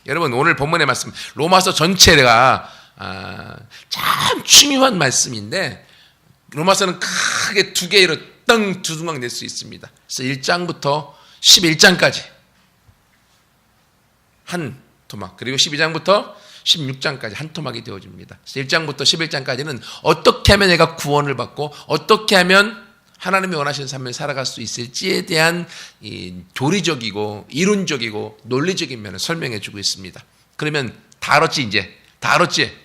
여러분 오늘 본문의 말씀 로마서 전체가 참 중요한 말씀인데 로마서는 크게 두 개로 땅 두둥강 낼 수 있습니다. 그래서 1장부터 11장까지 한 토막, 그리고 12장부터 16장까지 한 토막이 되어집니다. 그래서 1장부터 11장까지는 어떻게 하면 내가 구원을 받고 어떻게 하면 하나님이 원하시는 삶을 살아갈 수 있을지에 대한 이 교리적이고 이론적이고 논리적인 면을 설명해 주고 있습니다. 그러면 다 알았지 이제? 다 알았지?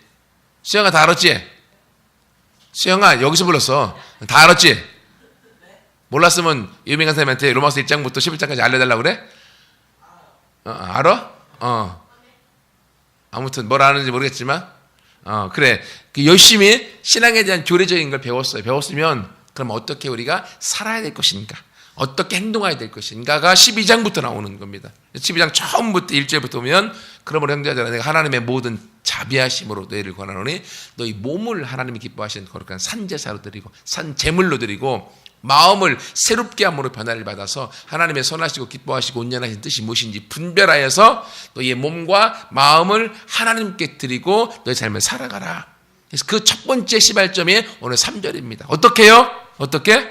수영아 다 알았지? 수영아 여기서 불렀어. 다 알았지? 몰랐으면 유명한 사람한테 로마서 1장부터 11장까지 알려달라고 그래? 알아? 아무튼 뭘 아는지 모르겠지만 그래. 열심히 신앙에 대한 교리적인 걸 배웠어요. 배웠으면 그럼 어떻게 우리가 살아야 될 것인가, 어떻게 행동해야 될 것인가가 12장부터 나오는 겁니다. 12장 처음부터 1절부터 보면 그러므로 형제들아 내가 하나님의 모든 자비하심으로 너희를 권하노니 너희 몸을 하나님이 기뻐하시는 거룩한 산제사로 드리고 산제물로 드리고 마음을 새롭게 함으로 변화를 받아서 하나님의 선하시고 기뻐하시고 온전하신 뜻이 무엇인지 분별하여서 너희의 몸과 마음을 하나님께 드리고 너희 삶을 살아가라. 그래서 그 첫 번째 시발점이 오늘 3절입니다. 어떻게 해요? 어떻게?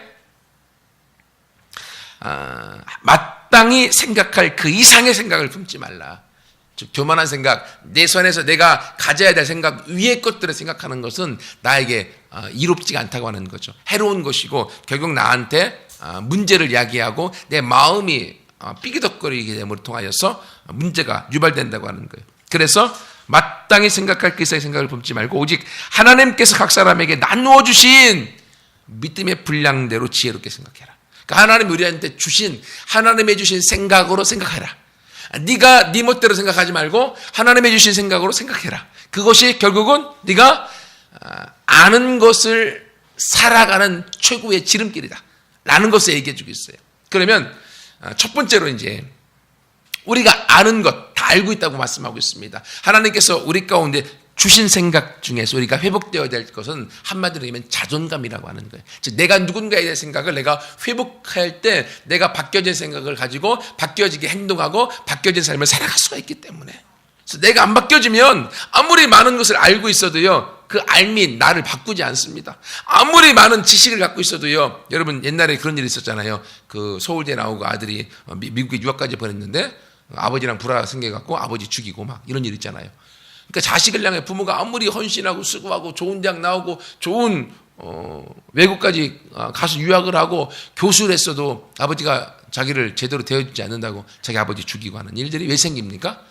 마땅히 생각할 그 이상의 생각을 품지 말라. 즉 교만한 생각, 내 손에서 내가 가져야 될 생각 위의 것들을 생각하는 것은 나에게 이롭지가 않다고 하는 거죠. 해로운 것이고 결국 나한테 문제를 야기하고 내 마음이 삐기덕거리게 됨으로 통하여서 문제가 유발된다고 하는 거예요. 그래서 마땅히 생각할 그 이상의 생각을 품지 말고 오직 하나님께서 각 사람에게 나누어 주신 믿음의 분량대로 지혜롭게 생각해라. 그러니까 하나님 우리한테 주신 하나님의 주신 생각으로 생각해라. 네가 네 멋대로 생각하지 말고 하나님의 주신 생각으로 생각해라. 그것이 결국은 네가 아는 것을 살아가는 최고의 지름길이다 라는 것을 얘기해 주고 있어요. 그러면 첫 번째로 이제 우리가 아는 것 다 알고 있다고 말씀하고 있습니다. 하나님께서 우리 가운데 주신 생각 중에서 우리가 회복되어야 될 것은 한마디로 얘기하면 자존감이라고 하는 거예요. 즉 내가 누군가에 대한 생각을 내가 회복할 때 내가 바뀌어진 생각을 가지고 바뀌어지게 행동하고 바뀌어진 삶을 살아갈 수가 있기 때문에, 그래서 내가 안 바뀌어지면 아무리 많은 것을 알고 있어도요 그 알미 나를 바꾸지 않습니다. 아무리 많은 지식을 갖고 있어도요. 여러분 옛날에 그런 일이 있었잖아요. 그 서울대 나오고 아들이 미국에 유학까지 보냈는데 아버지랑 불화가 생겨갖고 아버지 죽이고 막 이런 일 있잖아요. 그러니까 자식을 향해 부모가 아무리 헌신하고 수고하고 좋은 대학 나오고 좋은 외국까지 가서 유학을 하고 교수를 했어도 아버지가 자기를 제대로 대해주지 않는다고 자기 아버지 죽이고 하는 일들이 왜 생깁니까?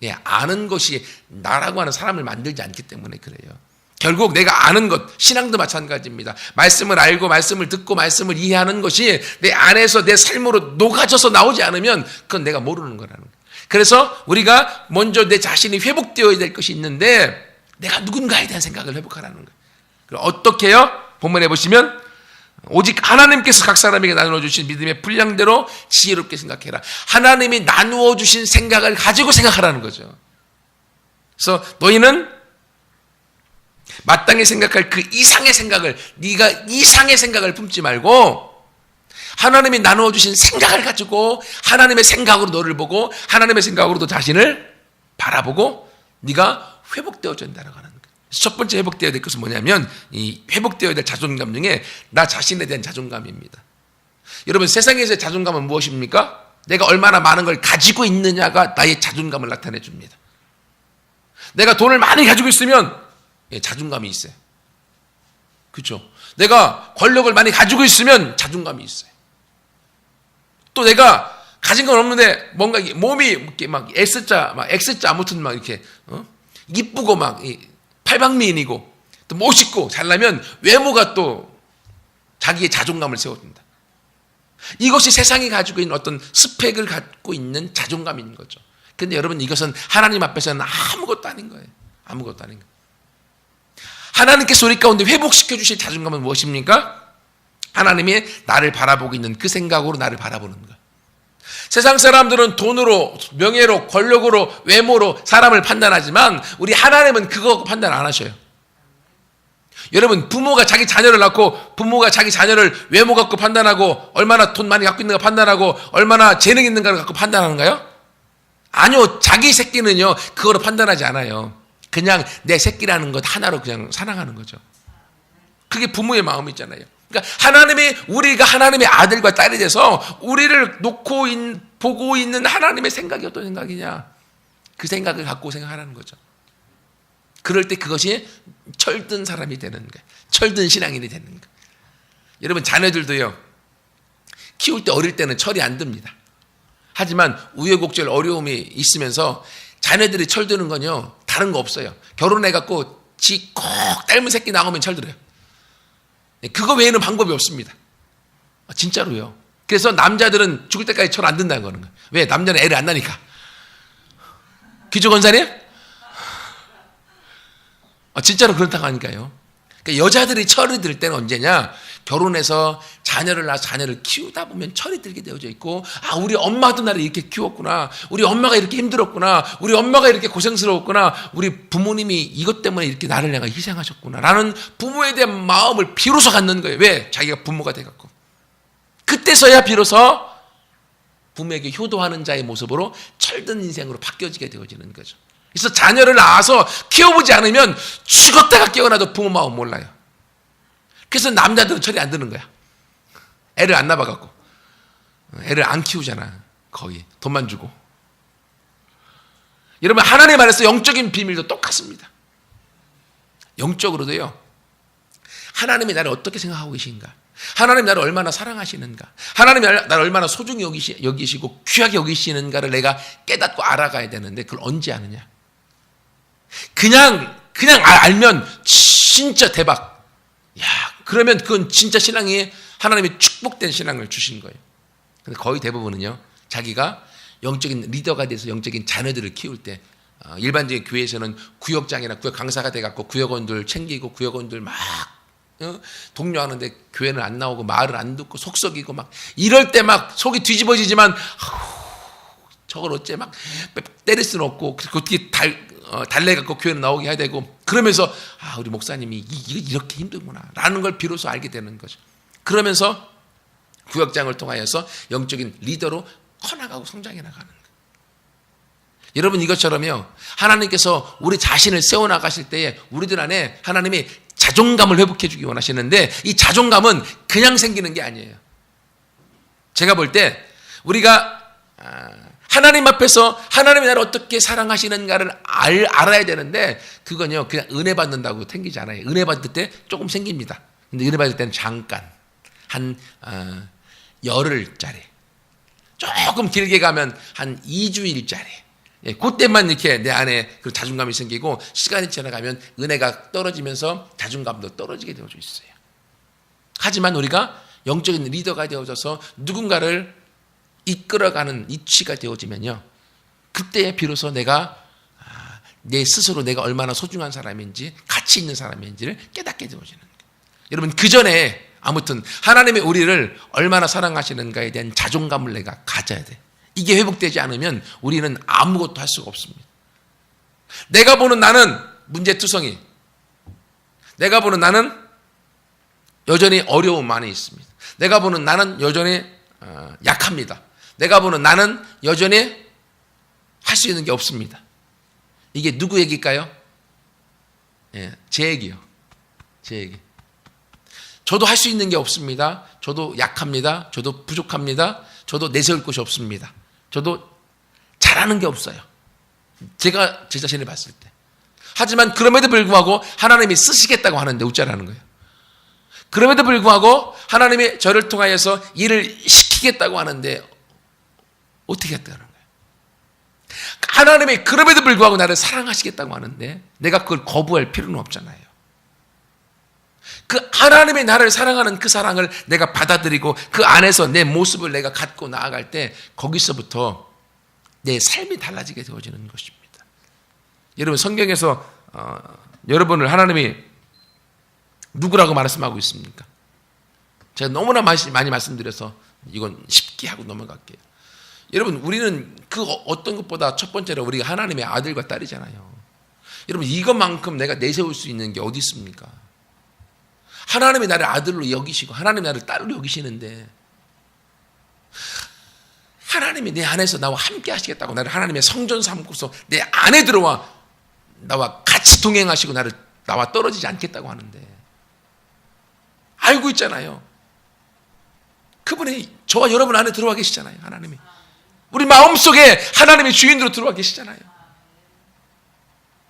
예, 아는 것이 나라고 하는 사람을 만들지 않기 때문에 그래요. 결국 내가 아는 것, 신앙도 마찬가지입니다. 말씀을 알고 말씀을 듣고 말씀을 이해하는 것이 내 안에서 내 삶으로 녹아져서 나오지 않으면 그건 내가 모르는 거라는 거예요. 그래서 우리가 먼저 내 자신이 회복되어야 될 것이 있는데 내가 누군가에 대한 생각을 회복하라는 거예요. 그럼 어떻게 해요? 본문에 보시면 오직 하나님께서 각 사람에게 나누어 주신 믿음의 분량대로 지혜롭게 생각해라. 하나님이 나누어 주신 생각을 가지고 생각하라는 거죠. 그래서 너희는 마땅히 생각할 그 이상의 생각을, 네가 이상의 생각을 품지 말고 하나님이 나누어 주신 생각을 가지고 하나님의 생각으로 너를 보고 하나님의 생각으로 너 자신을 바라보고 네가 회복되어진다라고 하는 거예요. 첫 번째 회복되어야 될 것은 뭐냐면 이 회복되어야 될 자존감 중에 나 자신에 대한 자존감입니다. 여러분 세상에서의 자존감은 무엇입니까? 내가 얼마나 많은 걸 가지고 있느냐가 나의 자존감을 나타내 줍니다. 내가 돈을 많이 가지고 있으면 자존감이 있어요. 그렇죠? 내가 권력을 많이 가지고 있으면 자존감이 있어요. 또 내가 가진 건 없는데 뭔가 몸이 이렇게 막 X자 아무튼 막 이렇게 이쁘고 막 팔방미인이고 또 멋있고 잘나면 외모가 또 자기의 자존감을 세워준다. 이것이 세상이 가지고 있는 어떤 스펙을 갖고 있는 자존감인 거죠. 그런데 여러분 이것은 하나님 앞에서는 아무것도 아닌 거예요. 아무것도 아닌 거예요. 하나님께서 우리 가운데 회복시켜 주실 자존감은 무엇입니까? 하나님이 나를 바라보고 있는 그 생각으로 나를 바라보는 거예요. 세상 사람들은 돈으로, 명예로, 권력으로, 외모로 사람을 판단하지만 우리 하나님은 그거 판단 안 하셔요. 여러분 부모가 자기 자녀를 낳고 부모가 자기 자녀를 외모 갖고 판단하고 얼마나 돈 많이 갖고 있는가 판단하고 얼마나 재능 있는가를 갖고 판단하는가요? 아니요, 자기 새끼는요, 그거로 판단하지 않아요. 그냥 내 새끼라는 것 하나로 그냥 사랑하는 거죠. 그게 부모의 마음이 있잖아요. 그러니까 우리가 하나님의 아들과 딸이 돼서 우리를 보고 있는 하나님의 생각이 어떤 생각이냐. 그 생각을 갖고 생각하라는 거죠. 그럴 때 그것이 철든 사람이 되는 거예요. 철든 신앙인이 되는 거예요. 여러분, 자녀들도요, 키울 때 어릴 때는 철이 안 듭니다. 하지만 우여곡절 어려움이 있으면서 자녀들이 철드는 건요, 다른 거 없어요. 결혼해갖고 지 꼭 닮은 새끼 나오면 철들어요. 그거 외에는 방법이 없습니다. 진짜로요. 그래서 남자들은 죽을 때까지 철 안 든다는 거는 거예요. 왜? 남자는 애를 안 낳으니까. 기초건사님? 진짜로 그렇다고 하니까요. 그러니까 여자들이 철이 들 때는 언제냐? 결혼해서 자녀를 낳아서 자녀를 키우다 보면 철이 들게 되어져 있고, 우리 엄마도 나를 이렇게 키웠구나. 우리 엄마가 이렇게 힘들었구나. 우리 엄마가 이렇게 고생스러웠구나. 우리 부모님이 이것 때문에 이렇게 나를 내가 희생하셨구나. 라는 부모에 대한 마음을 비로소 갖는 거예요. 왜? 자기가 부모가 돼갖고. 그때서야 비로소 부모에게 효도하는 자의 모습으로 철든 인생으로 바뀌어지게 되어지는 거죠. 그래서 자녀를 낳아서 키워보지 않으면 죽었다가 깨어나도 부모 마음 몰라요. 그래서 남자들은 철이 안 드는 거야. 애를 안 낳아갖고. 애를 안 키우잖아. 거의. 돈만 주고. 여러분, 하나님 안에서 영적인 비밀도 똑같습니다. 영적으로도요, 하나님이 나를 어떻게 생각하고 계신가? 하나님이 나를 얼마나 사랑하시는가? 하나님이 나를 얼마나 소중히 여기시고 귀하게 여기시는가를 내가 깨닫고 알아가야 되는데, 그걸 언제 아느냐? 그냥 알면 진짜 대박. 그러면 그건 진짜 신앙이 하나님이 축복된 신앙을 주신 거예요. 근데 거의 대부분은요, 자기가 영적인 리더가 돼서 영적인 자녀들을 키울 때, 일반적인 교회에서는 구역장이나 구역 강사가 돼갖고 구역원들 챙기고 구역원들 막 독려하는데 교회는 안 나오고 말을 안 듣고 속썩이고 막 이럴 때 막 속이 뒤집어지지만, 저걸 어째 막 때릴 수는 없고, 어떻게 달래갖고 교회는 나오게 해야 되고, 그러면서 우리 목사님이 이렇게 힘들구나 라는 걸 비로소 알게 되는 거죠. 그러면서 구역장을 통하여서 영적인 리더로 커나가고 성장해 나가는 거예요. 여러분, 이것처럼요, 하나님께서 우리 자신을 세워나가실 때에 우리들 안에 하나님이 자존감을 회복해 주기 원하시는데, 이 자존감은 그냥 생기는 게 아니에요. 제가 볼 때 우리가 하나님 앞에서 하나님이 나를 어떻게 사랑하시는가를 알아야 되는데, 그건요, 그냥 은혜 받는다고 생기지 않아요. 은혜 받을 때 조금 생깁니다. 근데 은혜 받을 때는 잠깐, 한 열흘짜리, 조금 길게 가면 한 2주일짜리, 그때만 이렇게 내 안에 그 자존감이 생기고, 시간이 지나가면 은혜가 떨어지면서 자존감도 떨어지게 되어져 있어요. 하지만 우리가 영적인 리더가 되어져서 누군가를 이끌어가는 이치가 되어지면요, 그때 비로소 내가 내 스스로 내가 얼마나 소중한 사람인지, 가치 있는 사람인지를 깨닫게 되어지는 거예요. 여러분, 그 전에 아무튼 하나님이 우리를 얼마나 사랑하시는가에 대한 자존감을 내가 가져야 돼. 이게 회복되지 않으면 우리는 아무것도 할 수가 없습니다. 내가 보는 나는 문제투성이, 내가 보는 나는 여전히 어려움 많이 있습니다. 내가 보는 나는 여전히 약합니다. 내가 보는 나는 여전히 할 수 있는 게 없습니다. 이게 누구 얘기일까요? 제 얘기요. 제 얘기. 저도 할 수 있는 게 없습니다. 저도 약합니다. 저도 부족합니다. 저도 내세울 곳이 없습니다. 저도 잘하는 게 없어요. 제가 제 자신을 봤을 때. 하지만 그럼에도 불구하고 하나님이 쓰시겠다고 하는데 웃자라는 거예요. 그럼에도 불구하고 하나님이 저를 통하여서 일을 시키겠다고 하는데 어떻게 했다는 거예요? 하나님이 그럼에도 불구하고 나를 사랑하시겠다고 하는데 내가 그걸 거부할 필요는 없잖아요. 그 하나님이 나를 사랑하는 그 사랑을 내가 받아들이고 그 안에서 내 모습을 내가 갖고 나아갈 때 거기서부터 내 삶이 달라지게 되어지는 것입니다. 여러분, 성경에서 여러분을 하나님이 누구라고 말씀하고 있습니까? 제가 너무나 많이 말씀드려서 이건 쉽게 하고 넘어갈게요. 여러분, 우리는 그 어떤 것보다 첫 번째로 우리가 하나님의 아들과 딸이잖아요. 여러분, 이것만큼 내가 내세울 수 있는 게 어디 있습니까? 하나님이 나를 아들로 여기시고 하나님이 나를 딸로 여기시는데, 하나님이 내 안에서 나와 함께 하시겠다고 나를 하나님의 성전 삼고서 내 안에 들어와 나와 같이 동행하시고 나와 떨어지지 않겠다고 하는데 알고 있잖아요. 그분이 저와 여러분 안에 들어와 계시잖아요. 하나님이 우리 마음속에 하나님의 주인으로 들어와 계시잖아요.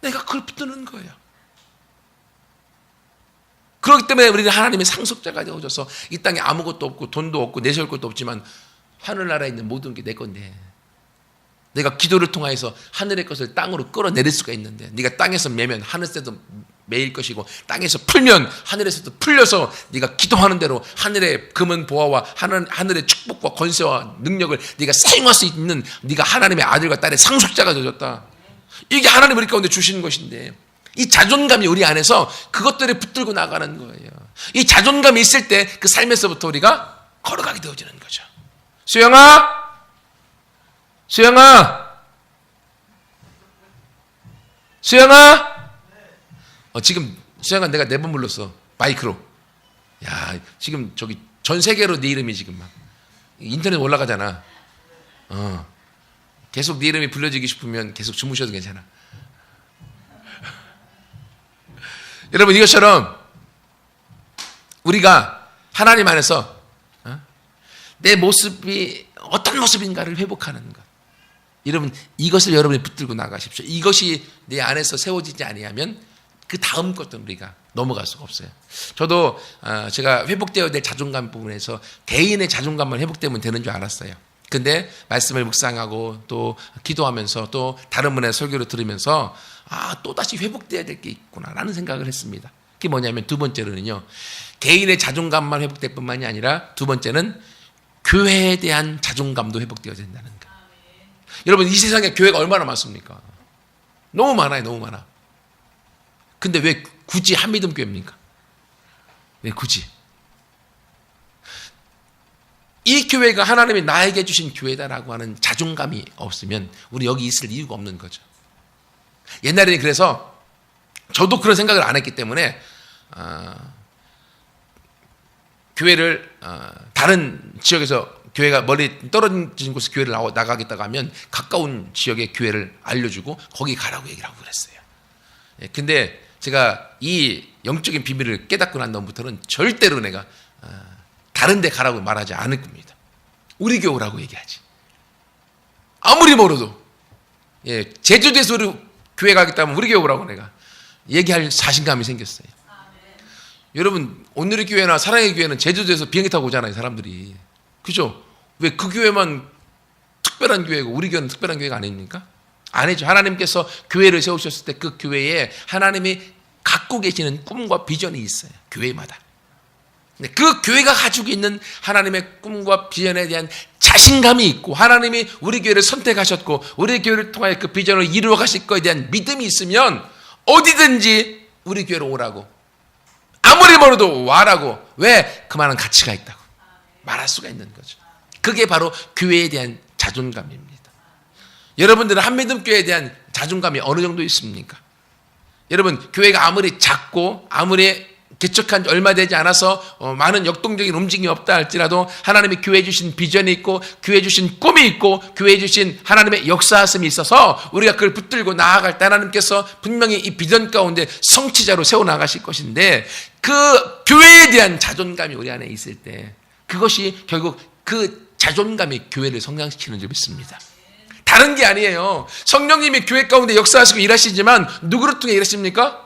내가 그걸 붙드는 거예요. 그렇기 때문에 우리는 하나님의 상속자가 되어져서 이 땅에 아무것도 없고 돈도 없고 내세울 것도 없지만 하늘나라에 있는 모든 게 내 건데 내가 기도를 통하여서 하늘의 것을 땅으로 끌어내릴 수가 있는데 네가 땅에서 매면 하늘에서도 매일 것이고 땅에서 풀면 하늘에서도 풀려서 네가 기도하는 대로 하늘의 금은 보화와 하늘의 축복과 권세와 능력을 네가 사용할 수 있는 네가 하나님의 아들과 딸의 상속자가 되어졌다. 이게 하나님 우리 가운데 주시는 것인데 이 자존감이 우리 안에서 그것들을 붙들고 나가는 거예요. 이 자존감이 있을 때 그 삶에서부터 우리가 걸어가게 되어지는 거죠. 수영아 지금 수영아 내가 4번 불렀어 마이크로. 야 지금 저기 전 세계로 네 이름이 지금 막 인터넷 올라가잖아. 계속 네 이름이 불려지기 싶으면 계속 주무셔도 괜찮아. 여러분 이것처럼 우리가 하나님 안에서 내 모습이 어떤 모습인가를 회복하는 것. 여러분 이것을 여러분이 붙들고 나가십시오. 이것이 내 안에서 세워지지 아니하면 그 다음 것도 우리가 넘어갈 수가 없어요. 저도 제가 회복되어야 될 자존감 부분에서 개인의 자존감만 회복되면 되는 줄 알았어요. 근데 말씀을 묵상하고 또 기도하면서 또 다른 분의 설교를 들으면서 또다시 회복되어야 될 게 있구나라는 생각을 했습니다. 그게 뭐냐면 두 번째로는요. 개인의 자존감만 회복될 뿐만이 아니라 두 번째는 교회에 대한 자존감도 회복되어야 된다는 거. 여러분 이 세상에 교회가 얼마나 많습니까? 너무 많아요. 너무 많아. 근데 왜 굳이 한미듬 교회입니까? 왜 굳이? 이 교회가 하나님이 나에게 주신 교회다라고 하는 자존감이 없으면 우리 여기 있을 이유가 없는 거죠. 옛날에는 그래서 저도 그런 생각을 안 했기 때문에 교회를 다른 지역에서 교회가 멀리 떨어진 곳에 교회를 나가겠다고 하면 가까운 지역의 교회를 알려주고 거기 가라고 얘기를 하고 그랬어요. 근데 제가 이 영적인 비밀을 깨닫고 난 다음부터는 절대로 내가 다른 데 가라고 말하지 않을 겁니다. 우리 교회라고 얘기하지. 아무리 멀어도 제주도에서 우리 교회 가겠다면 우리 교회라고 내가 얘기할 자신감이 생겼어요. 여러분 오늘의 교회나 사랑의 교회는 제주도에서 비행기 타고 오잖아요. 사람들이. 그죠? 왜 그 교회만 특별한 교회고 우리 교회는 특별한 교회가 아닙니까? 아니죠. 하나님께서 교회를 세우셨을 때 그 교회에 하나님이 갖고 계시는 꿈과 비전이 있어요. 교회마다. 그 교회가 가지고 있는 하나님의 꿈과 비전에 대한 자신감이 있고 하나님이 우리 교회를 선택하셨고 우리 교회를 통하여 그 비전을 이루어 가실 것에 대한 믿음이 있으면 어디든지 우리 교회로 오라고 아무리 멀어도 와라고 왜? 그만한 가치가 있다고 말할 수가 있는 거죠. 그게 바로 교회에 대한 자존감입니다. 여러분들은 한미듬 교회에 대한 자존감이 어느 정도 있습니까? 여러분 교회가 아무리 작고 아무리 개척한 지 얼마 되지 않아서 많은 역동적인 움직임이 없다 할지라도 하나님이 교회에 주신 비전이 있고 교회에 주신 꿈이 있고 교회에 주신 하나님의 역사하심이 있어서 우리가 그걸 붙들고 나아갈 때 하나님께서 분명히 이 비전 가운데 성취자로 세워나가실 것인데 그 교회에 대한 자존감이 우리 안에 있을 때 그것이 결국 그 자존감이 교회를 성장시키는 줄 믿습니다. 다른 게 아니에요. 성령님이 교회 가운데 역사하시고 일하시지만 누구를 통해 일하십니까?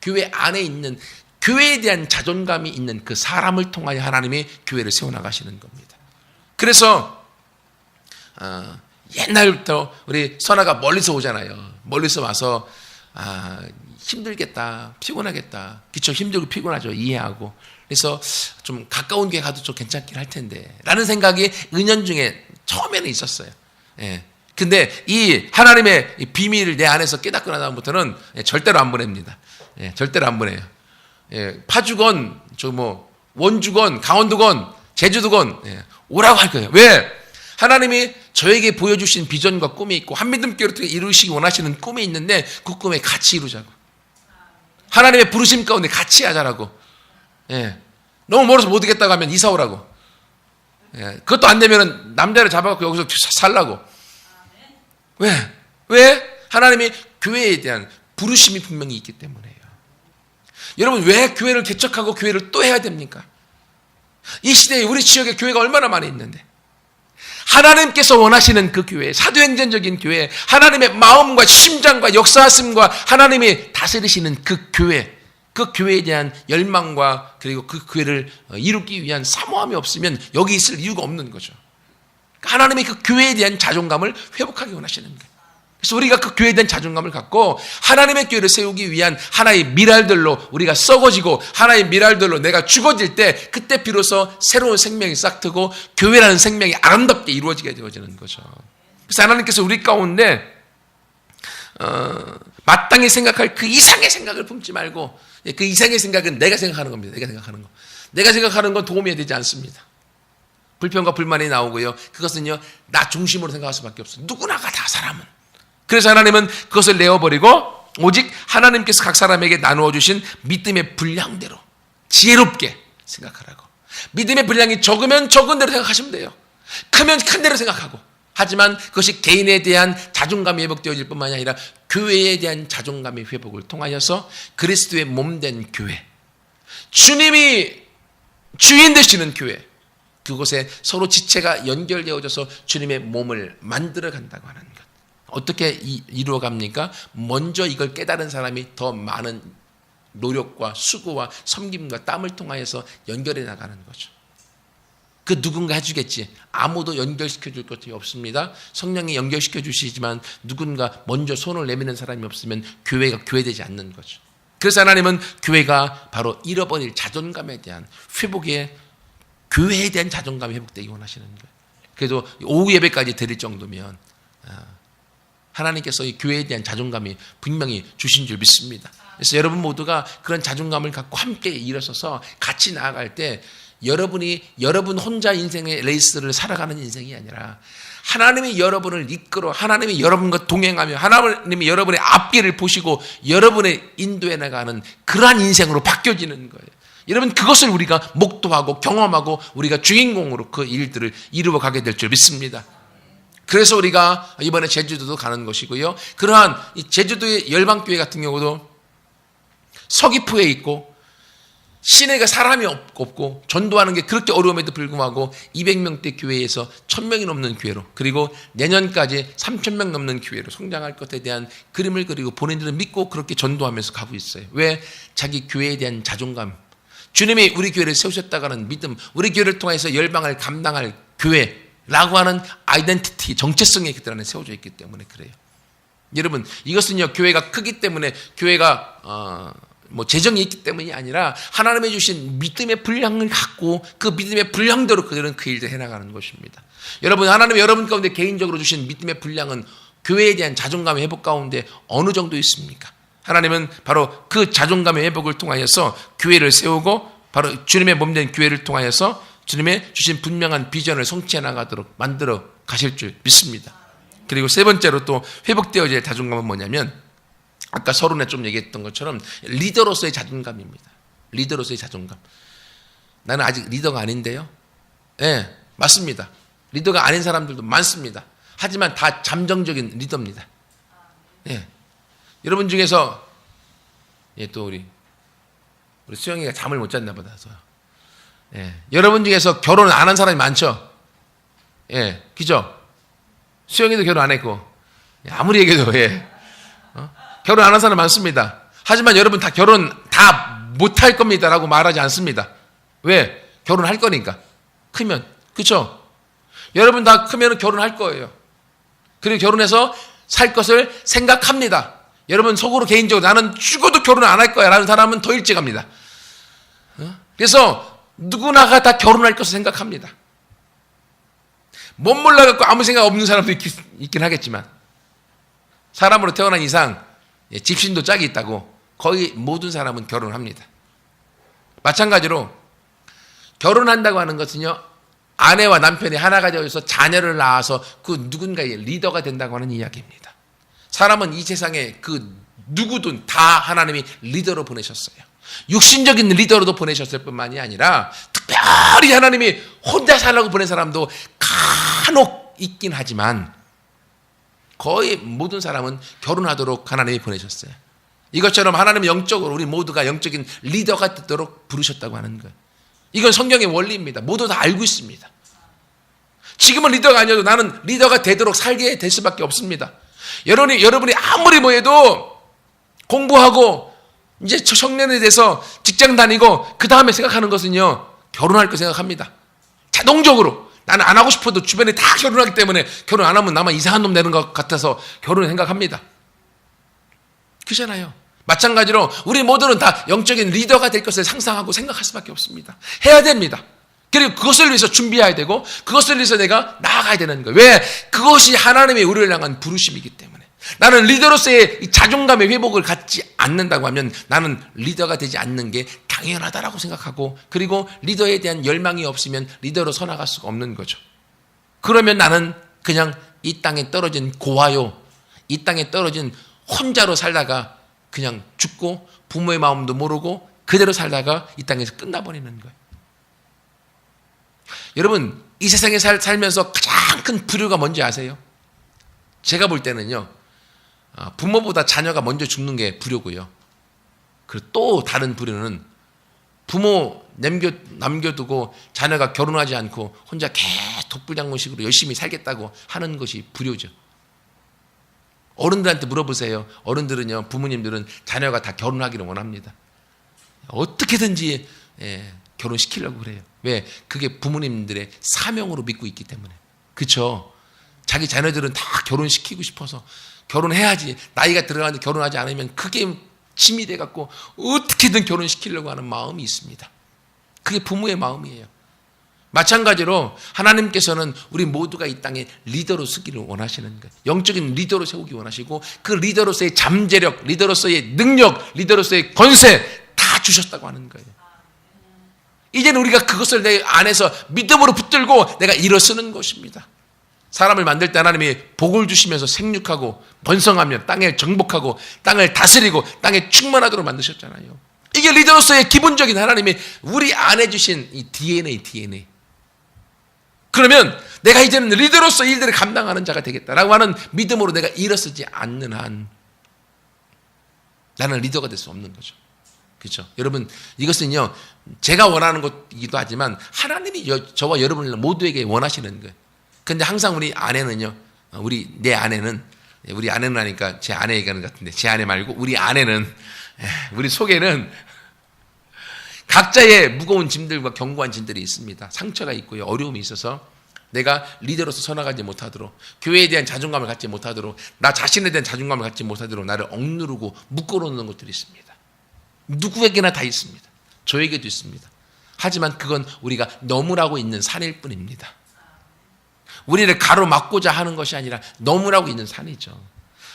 교회 안에 있는 교회에 대한 자존감이 있는 그 사람을 통하여 하나님이 교회를 세워나가시는 겁니다. 그래서 옛날부터 우리 선아가 멀리서 오잖아요. 멀리서 와서 힘들겠다, 피곤하겠다. 그쵸, 힘들고 피곤하죠. 이해하고. 그래서 좀 가까운 교회 가도 좀 괜찮긴 할 텐데 라는 생각이 은연중에 처음에는 있었어요. 예. 근데 이 하나님의 이 비밀을 내 안에서 깨닫고 난 다음부터는 절대로 안 보냅니다. 예, 절대로 안 보내요. 예, 파주건, 원주건, 강원도건, 제주도건, 오라고 할 거예요. 왜? 하나님이 저에게 보여주신 비전과 꿈이 있고, 한미듬교회를 통해 이루시기 원하시는 꿈이 있는데, 그 꿈에 같이 이루자고. 하나님의 부르심 가운데 같이 하자라고. 예. 너무 멀어서 못 오겠다고 하면 이사 오라고. 예, 그것도 안 되면 남자를 잡아갖고 여기서 살라고. 왜? 하나님이 교회에 대한 부르심이 분명히 있기 때문에요. 여러분, 왜 교회를 개척하고 교회를 또 해야 됩니까? 이 시대에 우리 지역에 교회가 얼마나 많이 있는데, 하나님께서 원하시는 그 교회, 사도행전적인 교회, 하나님의 마음과 심장과 역사하심과 하나님이 다스리시는 그 교회에 대한 열망과 그리고 그 교회를 이루기 위한 사모함이 없으면 여기 있을 이유가 없는 거죠. 하나님이 그 교회에 대한 자존감을 회복하기 원하시는 거예요. 그래서 우리가 그 교회에 대한 자존감을 갖고 하나님의 교회를 세우기 위한 하나의 미랄들로 우리가 썩어지고 하나의 미랄들로 내가 죽어질 때, 그때 비로소 새로운 생명이 싹트고 교회라는 생명이 아름답게 이루어지게 되어지는 거죠. 그래서 하나님께서 우리 가운데 마땅히 생각할 그 이상의 생각을 품지 말고, 그 이상의 생각은 내가 생각하는 겁니다. 내가 생각하는 건 도움이 되지 않습니다. 불평과 불만이 나오고요. 그것은요, 나 중심으로 생각할 수밖에 없어요. 누구나가 다 사람은. 그래서 하나님은 그것을 내어버리고 오직 하나님께서 각 사람에게 나누어 주신 믿음의 분량대로 지혜롭게 생각하라고. 믿음의 분량이 적으면 적은 대로 생각하시면 돼요. 크면 큰 대로 생각하고. 하지만 그것이 개인에 대한 자존감이 회복되어질 뿐만이 아니라 교회에 대한 자존감의 회복을 통하여서 그리스도의 몸된 교회, 주님이 주인 되시는 교회, 그곳에 서로 지체가 연결되어져서 주님의 몸을 만들어 간다고 하는 것. 어떻게 이루어 갑니까? 먼저 이걸 깨달은 사람이 더 많은 노력과 수고와 섬김과 땀을 통하여서 연결해 나가는 거죠. 그 누군가 해주겠지. 아무도 연결시켜 줄 것이 없습니다. 성령이 연결시켜 주시지만 누군가 먼저 손을 내미는 사람이 없으면 교회가 교회되지 않는 거죠. 그래서 하나님은 교회가 바로 잃어버릴 자존감에 대한 회복에, 교회에 대한 자존감이 회복되기 원하시는 거예요. 그래도 오후 예배까지 드릴 정도면 하나님께서 이 교회에 대한 자존감이 분명히 주신 줄 믿습니다. 그래서 여러분 모두가 그런 자존감을 갖고 함께 일어서서 같이 나아갈 때, 여러분 혼자 인생의 레이스를 살아가는 인생이 아니라 하나님이 여러분을 이끌어, 하나님이 여러분과 동행하며 하나님이 여러분의 앞길을 보시고 여러분의 인도해 나가는 그러한 인생으로 바뀌어지는 거예요. 여러분, 그것을 우리가 목도하고 경험하고 우리가 주인공으로 그 일들을 이루어 가게 될 줄 믿습니다. 그래서 우리가 이번에 제주도도 가는 것이고요. 그러한 제주도의 열방교회 같은 경우도 서귀포에 있고 시내가 사람이 없고 전도하는 게 그렇게 어려움에도 불구하고 200명대 교회에서 1000명이 넘는 교회로, 그리고 내년까지 3000명 넘는 교회로 성장할 것에 대한 그림을 그리고 본인들은 믿고 그렇게 전도하면서 가고 있어요. 왜? 자기 교회에 대한 자존감, 주님이 우리 교회를 세우셨다가는 믿음, 우리 교회를 통해서 열방을 감당할 교회라고 하는 아이덴티티, 정체성이 그들 안에 세워져 있기 때문에 그래요. 여러분, 이것은요, 교회가 크기 때문에, 교회가 재정이 있기 때문이 아니라 하나님이 주신 믿음의 분량을 갖고 그 믿음의 분량대로 그들은 그 일을 해나가는 것입니다. 여러분, 하나님이 여러분 가운데 개인적으로 주신 믿음의 분량은 교회에 대한 자존감의 회복 가운데 어느 정도 있습니까? 하나님은 바로 그 자존감의 회복을 통하여서 교회를 세우고 바로 주님의 몸된 교회를 통하여서 주님의 주신 분명한 비전을 성취해 나가도록 만들어 가실 줄 믿습니다. 그리고 세 번째로 또 회복되어질 자존감은 뭐냐면, 아까 서론에 좀 얘기했던 것처럼 리더로서의 자존감입니다. 리더로서의 자존감. 나는 아직 리더가 아닌데요. 네, 맞습니다. 리더가 아닌 사람들도 많습니다. 하지만 다 잠정적인 리더입니다. 네. 여러분 중에서 또 우리 수영이가 잠을 못 잤나 보다. 예. 여러분 중에서 결혼을 안 한 사람이 많죠? 예, 그죠? 수영이도 결혼 안 했고, 아무리 얘기해도, 결혼 안 한 사람 많습니다. 하지만 여러분 다 결혼 다 못할 겁니다라고 말하지 않습니다. 왜? 결혼할 거니까. 크면. 그쵸? 여러분 다 크면 결혼할 거예요. 그리고 결혼해서 살 것을 생각합니다. 여러분 속으로 개인적으로 나는 죽어도 결혼 안 할 거야 라는 사람은 더 일찍 합니다. 그래서 누구나가 다 결혼할 것을 생각합니다. 못 몰라갖고 아무 생각 없는 사람도 있긴 하겠지만, 사람으로 태어난 이상 집신도 짝이 있다고 거의 모든 사람은 결혼합니다. 마찬가지로 결혼한다고 하는 것은요, 아내와 남편이 하나가 되어서 자녀를 낳아서 그 누군가의 리더가 된다고 하는 이야기입니다. 사람은 이 세상에 그 누구든 다 하나님이 리더로 보내셨어요. 육신적인 리더로도 보내셨을 뿐만이 아니라 특별히 하나님이 혼자 살라고 보낸 사람도 간혹 있긴 하지만 거의 모든 사람은 결혼하도록 하나님이 보내셨어요. 이것처럼 하나님은 영적으로 우리 모두가 영적인 리더가 되도록 부르셨다고 하는 거예요. 이건 성경의 원리입니다. 모두 다 알고 있습니다. 지금은 리더가 아니어도 나는 리더가 되도록 살게 될 수밖에 없습니다. 여러분이 아무리 뭐 해도 공부하고 이제 청년이 돼서 직장 다니고 그 다음에 생각하는 것은요, 결혼할 거 생각합니다. 자동적으로. 나는 안 하고 싶어도 주변에 다 결혼하기 때문에 결혼 안 하면 나만 이상한 놈 되는 것 같아서 결혼을 생각합니다. 그잖아요. 마찬가지로 우리 모두는 다 영적인 리더가 될 것을 상상하고 생각할 수밖에 없습니다. 해야 됩니다. 그리고 그것을 위해서 준비해야 되고 그것을 위해서 내가 나아가야 되는 거예요. 왜? 그것이 하나님의 우리를 향한 부르심이기 때문에. 나는 리더로서의 이 자존감의 회복을 갖지 않는다고 하면 나는 리더가 되지 않는 게 당연하다라고 생각하고, 그리고 리더에 대한 열망이 없으면 리더로 서나갈 수가 없는 거죠. 그러면 나는 그냥 이 땅에 떨어진 고아요, 이 땅에 떨어진 혼자로 살다가 그냥 죽고 부모의 마음도 모르고 그대로 살다가 이 땅에서 끝나버리는 거예요. 여러분, 이 세상에 살면서 가장 큰 불효가 뭔지 아세요? 제가 볼 때는요, 부모보다 자녀가 먼저 죽는 게 불효고요. 그리고 또 다른 불효는 부모 남겨두고 자녀가 결혼하지 않고 혼자 독불장군식으로 열심히 살겠다고 하는 것이 불효죠. 어른들한테 물어보세요. 어른들은요, 부모님들은 자녀가 다 결혼하기를 원합니다. 어떻게든지 결혼시키려고 그래요. 왜? 그게 부모님들의 사명으로 믿고 있기 때문에. 그렇죠? 자기 자녀들은 다 결혼시키고 싶어서 결혼해야지, 나이가 들어가는데 결혼하지 않으면 그게 짐이 돼갖고 어떻게든 결혼시키려고 하는 마음이 있습니다. 그게 부모의 마음이에요. 마찬가지로 하나님께서는 우리 모두가 이 땅에 리더로 서기를 원하시는 거예요. 영적인 리더로 세우기 원하시고, 그 리더로서의 잠재력, 리더로서의 능력, 리더로서의 권세 다 주셨다고 하는 거예요. 이제는 우리가 그것을 내 안에서 믿음으로 붙들고 내가 일어서는 것입니다. 사람을 만들 때 하나님이 복을 주시면서 생육하고 번성하며 땅을 정복하고 땅을 다스리고 땅에 충만하도록 만드셨잖아요. 이게 리더로서의 기본적인 하나님이 우리 안에 주신 이 DNA. 그러면 내가 이제는 리더로서 일들을 감당하는 자가 되겠다라고 하는 믿음으로 내가 일어서지 않는 한 나는 리더가 될 수 없는 거죠. 그렇죠? 여러분, 이것은요, 제가 원하는 것이기도 하지만 하나님이 저와 여러분 모두에게 원하시는 거예요. 근데 항상 우리 아내는요, 우리 아내는 하니까 제 아내 얘기하는 것 같은데, 제 아내 말고 우리 아내는, 우리 속에는 각자의 무거운 짐들과 견고한 짐들이 있습니다. 상처가 있고요, 어려움이 있어서 내가 리더로서 서나가지 못하도록, 교회에 대한 자존감을 갖지 못하도록, 나 자신에 대한 자존감을 갖지 못하도록 나를 억누르고 묶어놓는 것들이 있습니다. 누구에게나 다 있습니다. 저에게도 있습니다. 하지만 그건 우리가 넘으라고 있는 산일 뿐입니다. 우리를 가로막고자 하는 것이 아니라 넘으라고 있는 산이죠.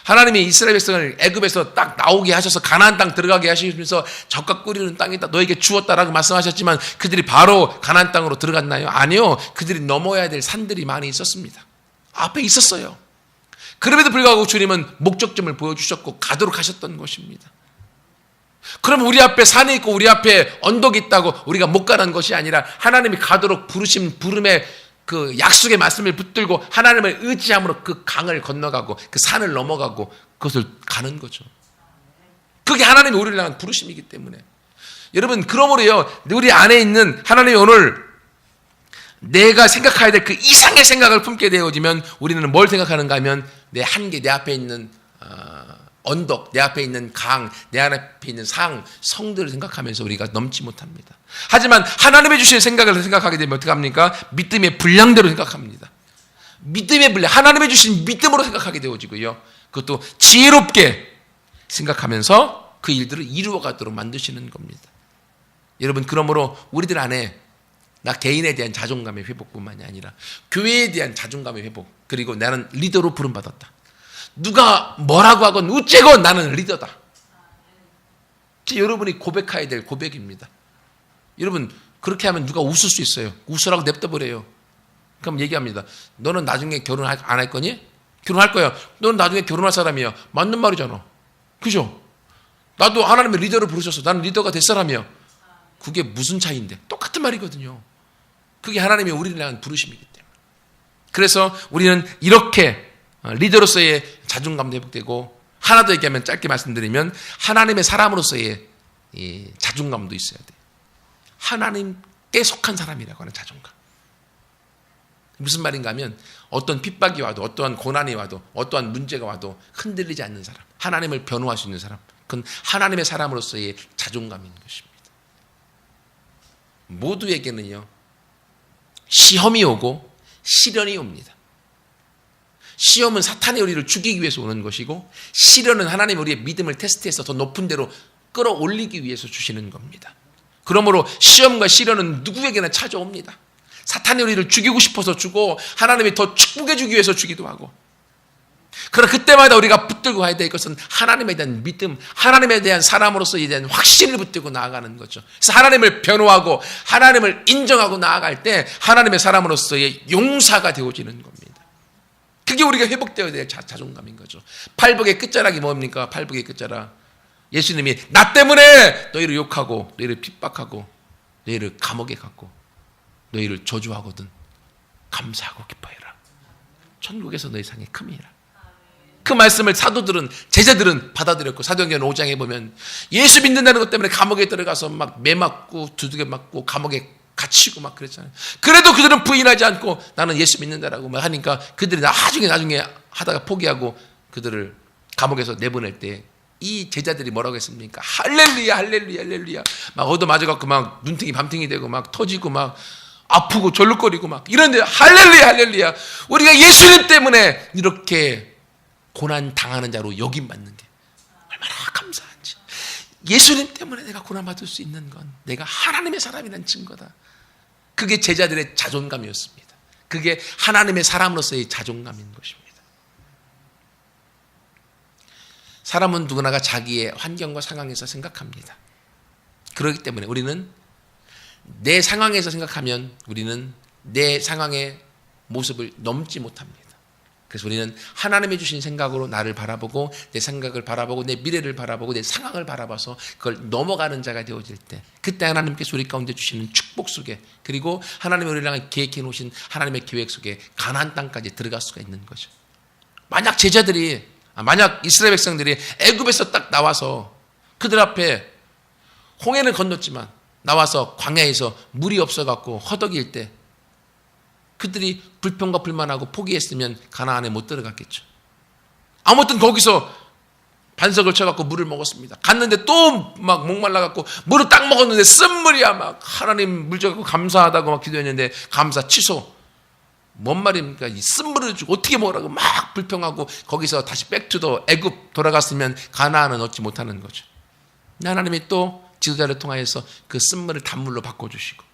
하나님이 이스라엘 백성을 애굽에서 딱 나오게 하셔서 가나안 땅 들어가게 하시면서 젖과 꿀이는 땅이다 너에게 주었다라고 말씀하셨지만 그들이 바로 가나안 땅으로 들어갔나요? 아니요. 그들이 넘어야 될 산들이 많이 있었습니다. 앞에 있었어요. 그럼에도 불구하고 주님은 목적점을 보여주셨고 가도록 하셨던 것입니다. 그럼 우리 앞에 산이 있고 우리 앞에 언덕이 있다고 우리가 못 가는 것이 아니라 하나님이 가도록 부르심 부름에 그 약속의 말씀을 붙들고 하나님을 의지함으로 그 강을 건너가고 그 산을 넘어가고 그것을 가는 거죠. 그게 하나님이 우리를 향한 부르심이기 때문에. 여러분, 그러므로요, 우리 안에 있는 하나님이 오늘 내가 생각해야 될 그 이상의 생각을 품게 되어지면 우리는 뭘 생각하는가 하면 내 한계, 내 앞에 있는 언덕, 내 앞에 있는 강, 내 앞에 있는 성들을 생각하면서 우리가 넘지 못합니다. 하지만 하나님의 주신 생각을 생각하게 되면 어떻게 합니까? 믿음의 분량대로 생각합니다. 믿음의 분량, 하나님의 주신 믿음으로 생각하게 되어지고요. 그것도 지혜롭게 생각하면서 그 일들을 이루어가도록 만드시는 겁니다. 여러분, 그러므로 우리들 안에 나 개인에 대한 자존감의 회복뿐만이 아니라 교회에 대한 자존감의 회복, 그리고 나는 리더로 부름받았다. 누가 뭐라고 하건 우째건 나는 리더다. 여러분이 고백해야 될 고백입니다. 여러분, 그렇게 하면 누가 웃을 수 있어요. 웃으라고 냅둬버려요. 그럼 얘기합니다. 너는 나중에 결혼 안 할 거니? 결혼할 거야. 너는 나중에 결혼할 사람이야. 맞는 말이잖아. 그죠? 나도 하나님의 리더를 부르셔서 나는 리더가 됐으라며. 그게 무슨 차이인데? 똑같은 말이거든요. 그게 하나님의 우리를 향한 부르심이기 때문에. 그래서 우리는 이렇게 리더로서의 자존감도 회복되고, 하나 더 얘기하면 짧게 말씀드리면 하나님의 사람으로서의 이 자존감도 있어야 돼요. 하나님께 속한 사람이라고 하는 자존감. 무슨 말인가 하면 어떤 핍박이 와도, 어떠한 고난이 와도, 어떠한 문제가 와도 흔들리지 않는 사람, 하나님을 변호할 수 있는 사람, 그건 하나님의 사람으로서의 자존감인 것입니다. 모두에게는요, 시험이 오고 시련이 옵니다. 시험은 사탄의 우리를 죽이기 위해서 오는 것이고, 시련은 하나님 우리의 믿음을 테스트해서 더 높은 데로 끌어올리기 위해서 주시는 겁니다. 그러므로 시험과 시련은 누구에게나 찾아옵니다. 사탄이 우리를 죽이고 싶어서 주고, 하나님이 더 축복해 주기 위해서 주기도 하고. 그러나 그때마다 우리가 붙들고 가야 될 것은 하나님에 대한 믿음, 하나님에 대한 사람으로서에 대한 확신을 붙들고 나아가는 거죠. 그래서 하나님을 변호하고 하나님을 인정하고 나아갈 때 하나님의 사람으로서의 용사가 되어지는 겁니다. 그게 우리가 회복되어야 될 자존감인 거죠. 팔복의 끝자락이 뭡니까? 팔복의 끝자락. 예수님이 나 때문에 너희를 욕하고 너희를 핍박하고 너희를 감옥에 갔고 너희를 저주하거든 감사하고 기뻐해라. 천국에서 너희 상이 큼이라. 그 말씀을 사도들은, 제자들은 받아들였고, 사도행전 5장에 보면 예수 믿는다는 것 때문에 감옥에 들어가서 막 매 맞고 두들겨 맞고 감옥에 갇히고 막 그랬잖아요. 그래도 그들은 부인하지 않고 나는 예수 믿는다라고 막 하니까 그들이 나중에 하다가 포기하고 그들을 감옥에서 내보낼 때 이 제자들이 뭐라고 했습니까? 할렐루야 할렐루야 할렐루야 막 얻어맞아갖고 막 눈탱이 밤탱이 되고 막 터지고 막 아프고 절룩거리고 막 이런데 할렐루야 할렐루야, 우리가 예수님 때문에 이렇게 고난 당하는 자로 여김받는 게 얼마나 감사한지. 예수님 때문에 내가 고난받을 수 있는 건 내가 하나님의 사람이라는 증거다. 그게 제자들의 자존감이었습니다. 그게 하나님의 사람으로서의 자존감인 것입니다. 사람은 누구나가 자기의 환경과 상황에서 생각합니다. 그렇기 때문에 우리는 내 상황에서 생각하면 우리는 내 상황의 모습을 넘지 못합니다. 그래서 우리는 하나님이 주신 생각으로 나를 바라보고 내 생각을 바라보고 내 미래를 바라보고 내 상황을 바라봐서 그걸 넘어가는 자가 되어질 때, 그때 하나님께서 우리 가운데 주시는 축복 속에, 그리고 하나님이 우리를 향해 계획해 놓으신 하나님의 계획 속에 가나안 땅까지 들어갈 수가 있는 거죠. 만약 이스라엘 백성들이 애굽에서 딱 나와서 그들 앞에 홍해는 건넜지만 나와서 광야에서 물이 없어갖고 허덕일 때 그들이 불평과 불만하고 포기했으면 가나안에 못 들어갔겠죠. 아무튼 거기서 반석을 쳐갖고 물을 먹었습니다. 갔는데 또 막 목말라갖고 물을 딱 먹었는데 쓴물이야. 막 하나님 물 줘갖고 감사하다고 막 기도했는데 감사 취소. 뭔 말입니까? 이 쓴물을 주고 어떻게 먹으라고 막 불평하고 거기서 다시 백투더 애굽 돌아갔으면 가나안은 얻지 못하는 거죠. 하나님이 또 지도자를 통하여서 그 쓴물을 단물로 바꿔주시고,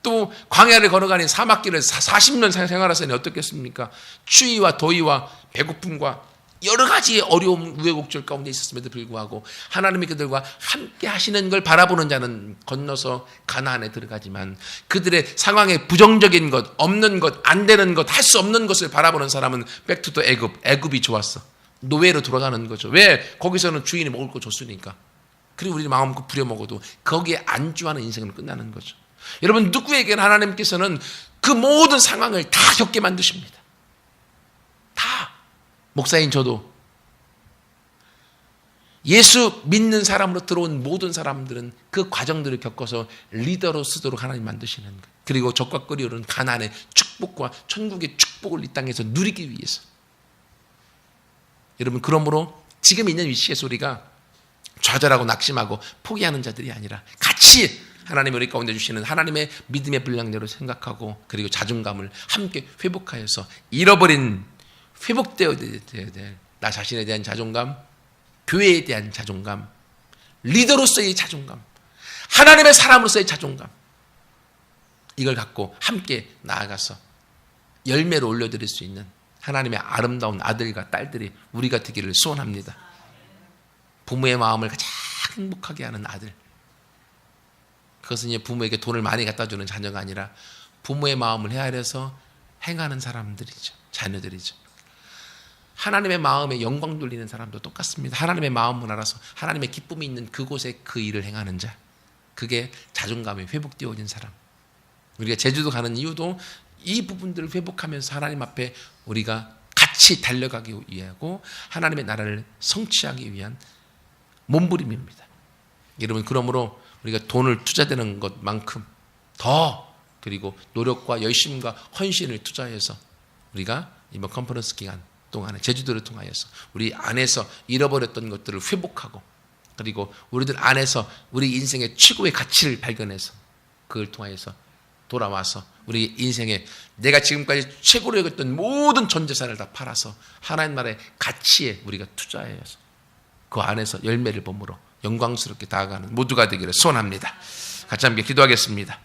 또 광야를 걸어가는 사막길을 40년 생활하시니 어떻겠습니까? 추위와 더위와 배고픔과 여러 가지 어려움 우여곡절 가운데 있었음에도 불구하고 하나님이 그들과 함께 하시는 걸 바라보는 자는 건너서 가나안에 들어가지만, 그들의 상황에 부정적인 것, 없는 것, 안 되는 것, 할 수 없는 것을 바라보는 사람은 백투더 애굽이 좋았어. 노예로 돌아가는 거죠. 왜? 거기서는 주인이 먹을 거 줬으니까. 그리고 우리 마음껏 부려먹어도 거기에 안주하는 인생으로 끝나는 거죠. 여러분, 누구에게는 하나님께서는 그 모든 상황을 다 겪게 만드십니다. 다. 목사인 저도 예수 믿는 사람으로 들어온 모든 사람들은 그 과정들을 겪어서 리더로 쓰도록 하나님 만드시는 거예요. 그리고 적과 끓이오르는 가나안의 축복과 천국의 축복을 이 땅에서 누리기 위해서. 여러분, 그러므로 지금 있는 위치에서 우리가 좌절하고 낙심하고 포기하는 자들이 아니라 같이 하나님이 우리 가운데 주시는 하나님의 믿음의 분량대로 생각하고, 그리고 자존감을 함께 회복하여서 잃어버린, 회복되어야 될 나 자신에 대한 자존감, 교회에 대한 자존감, 리더로서의 자존감, 하나님의 사람으로서의 자존감, 이걸 갖고 함께 나아가서 열매를 올려드릴 수 있는 하나님의 아름다운 아들과 딸들이 우리가 되기를 소원합니다. 부모의 마음을 가장 행복하게 하는 아들, 그것은 이제 부모에게 돈을 많이 갖다 주는 자녀가 아니라 부모의 마음을 헤아려서 행하는 사람들이죠. 자녀들이죠. 하나님의 마음에 영광 돌리는 사람도 똑같습니다. 하나님의 마음을 알아서 하나님의 기쁨이 있는 그곳에 그 일을 행하는 자, 그게 자존감이 회복되어진 사람. 우리가 제주도 가는 이유도 이 부분들을 회복하면서 하나님 앞에 우리가 같이 달려가기 위하고 하나님의 나라를 성취하기 위한 몸부림입니다. 여러분, 그러므로 우리가 돈을 투자되는 것만큼 더, 그리고 노력과 열심과 헌신을 투자해서 우리가 이번 컨퍼런스 기간 동안에 제주도를 통하여서 우리 안에서 잃어버렸던 것들을 회복하고, 그리고 우리들 안에서 우리 인생의 최고의 가치를 발견해서 그걸 통하여서 돌아와서 우리 인생에 내가 지금까지 최고로 여겼던 모든 전 재산을 다 팔아서 하나님 나라의 가치에 우리가 투자해서 그 안에서 열매를 보므로 영광스럽게 다가가는 모두가 되기를 소원합니다. 같이 함께 기도하겠습니다.